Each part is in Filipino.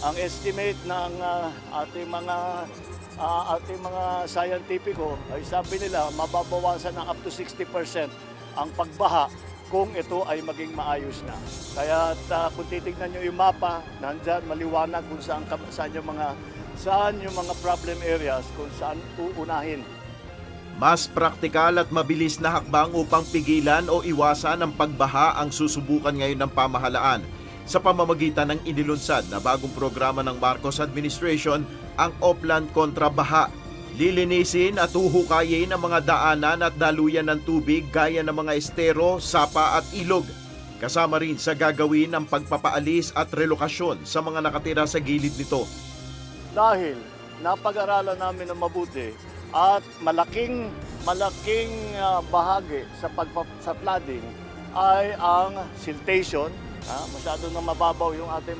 Ang estimate ng ating mga scientifico ay sabi nila mababawasan ng up to 60% ang pagbaha kung ito ay maging maayos na. Kaya kung titignan nyo yung mapa, nandyan maliwanag kung saan yung mga problem areas, kung saan uunahin. Mas praktikal at mabilis na hakbang upang pigilan o iwasan ang pagbaha ang susubukan ngayon ng pamahalaan sa pamamagitan ng inilunsad na bagong programa ng Marcos Administration, ang Oplan kontra Baha. Lilinisin at uhukayin ang mga daanan at daluyan ng tubig gaya ng mga estero, sapa at ilog. Kasama rin sa gagawin ang pagpapaalis at relokasyon sa mga nakatira sa gilid nito. Dahil napag-aralan namin ng mabuti at malaking bahagi sa flooding ay ang siltation. Masyado na mababaw yung ating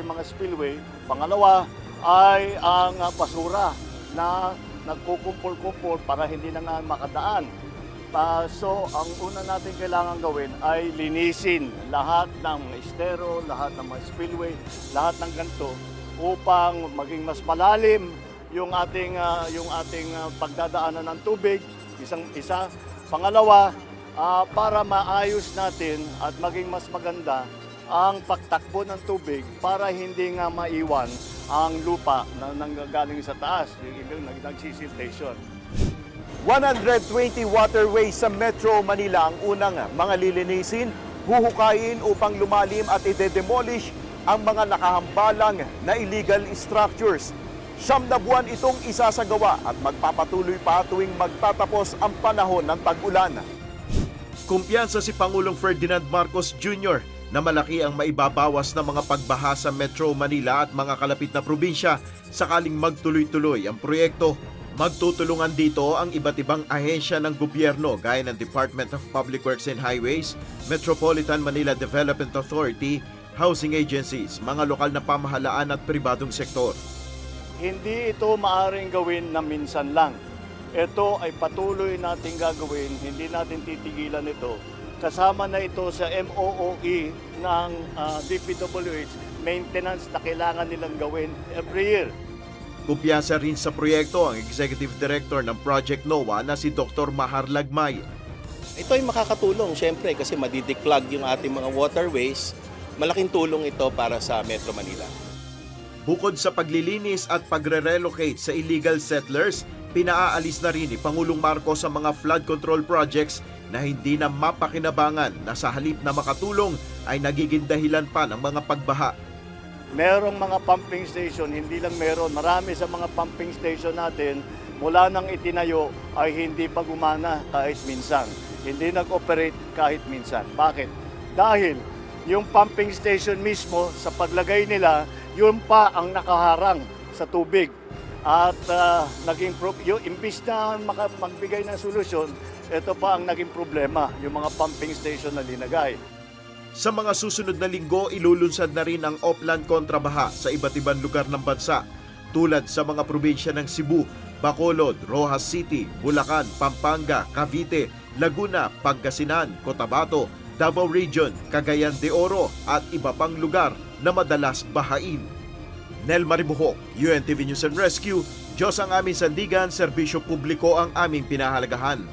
mga spillway. Pangalawa ay ang basura na nagkukumpol-kumpol para hindi na nga makadaan. So ang una natin kailangan gawin ay linisin lahat ng estero, lahat ng mga spillway, lahat ng ganito upang maging mas malalim yung ating pagdadaanan ng tubig, isa. Pangalawa, para maayos natin at maging mas maganda ang pagtakbo ng tubig para hindi nga maiwan ang lupa na nanggagaling sa taas, yung nagsisiltation. 120 waterways sa Metro Manila ang unang mga lilinisin, huhukayin upang lumalim at ide-demolish ang mga nakahambalang na illegal structures. 9 na buwan itong isasagawa at magpapatuloy pa tuwing magtatapos ang panahon ng tag-ulan. Kumpiyansa si Pangulong Ferdinand Marcos Jr. na malaki ang maibabawas ng mga pagbaha sa Metro Manila at mga kalapit na probinsya sakaling magtuloy-tuloy ang proyekto. Magtutulungan dito ang iba't ibang ahensya ng gobyerno gaya ng Department of Public Works and Highways, Metropolitan Manila Development Authority, housing agencies, mga lokal na pamahalaan at pribadong sektor. Hindi ito maaaring gawin na minsan lang. Ito ay patuloy nating gagawin, hindi natin titigilan ito. Kasama na ito sa MOOE ng DPWH, maintenance na kailangan nilang gawin every year. Kumpiyansa rin sa proyekto ang Executive Director ng Project NOAA na si Dr. Mahar Lagmay. Ito ay makakatulong siyempre kasi madideclog yung ating mga waterways. Malaking tulong ito para sa Metro Manila. Bukod sa paglilinis at pagre-relocate sa illegal settlers, pinaaalis na rin ni Pangulong Marcos ang mga flood control projects na hindi na mapakinabangan na sa halip na makatulong ay nagiging dahilan pa ng mga pagbaha. Merong mga pumping station, hindi lang meron. Marami sa mga pumping station natin, mula nang itinayo ay hindi pa gumana kahit minsan. Hindi nag-operate kahit minsan. Bakit? Dahil yung pumping station mismo, sa paglagay nila, yun pa ang nakaharang sa tubig. At imbis na magbigay ng solusyon, ito pa ang naging problema, yung mga pumping station na linagay. Sa mga susunod na linggo, ilulunsad na rin ang Oplan kontra Baha sa iba't ibang lugar ng bansa, tulad sa mga probinsya ng Cebu, Bacolod, Rojas City, Bulacan, Pampanga, Cavite, Laguna, Pangasinan, Cotabato, Davao Region, Cagayan de Oro at iba pang lugar na madalas bahain. Nel Maribuhok, UNTV News and Rescue. Diyos ang aming sandigan, serbisyo publiko ang aming pinahalagahan.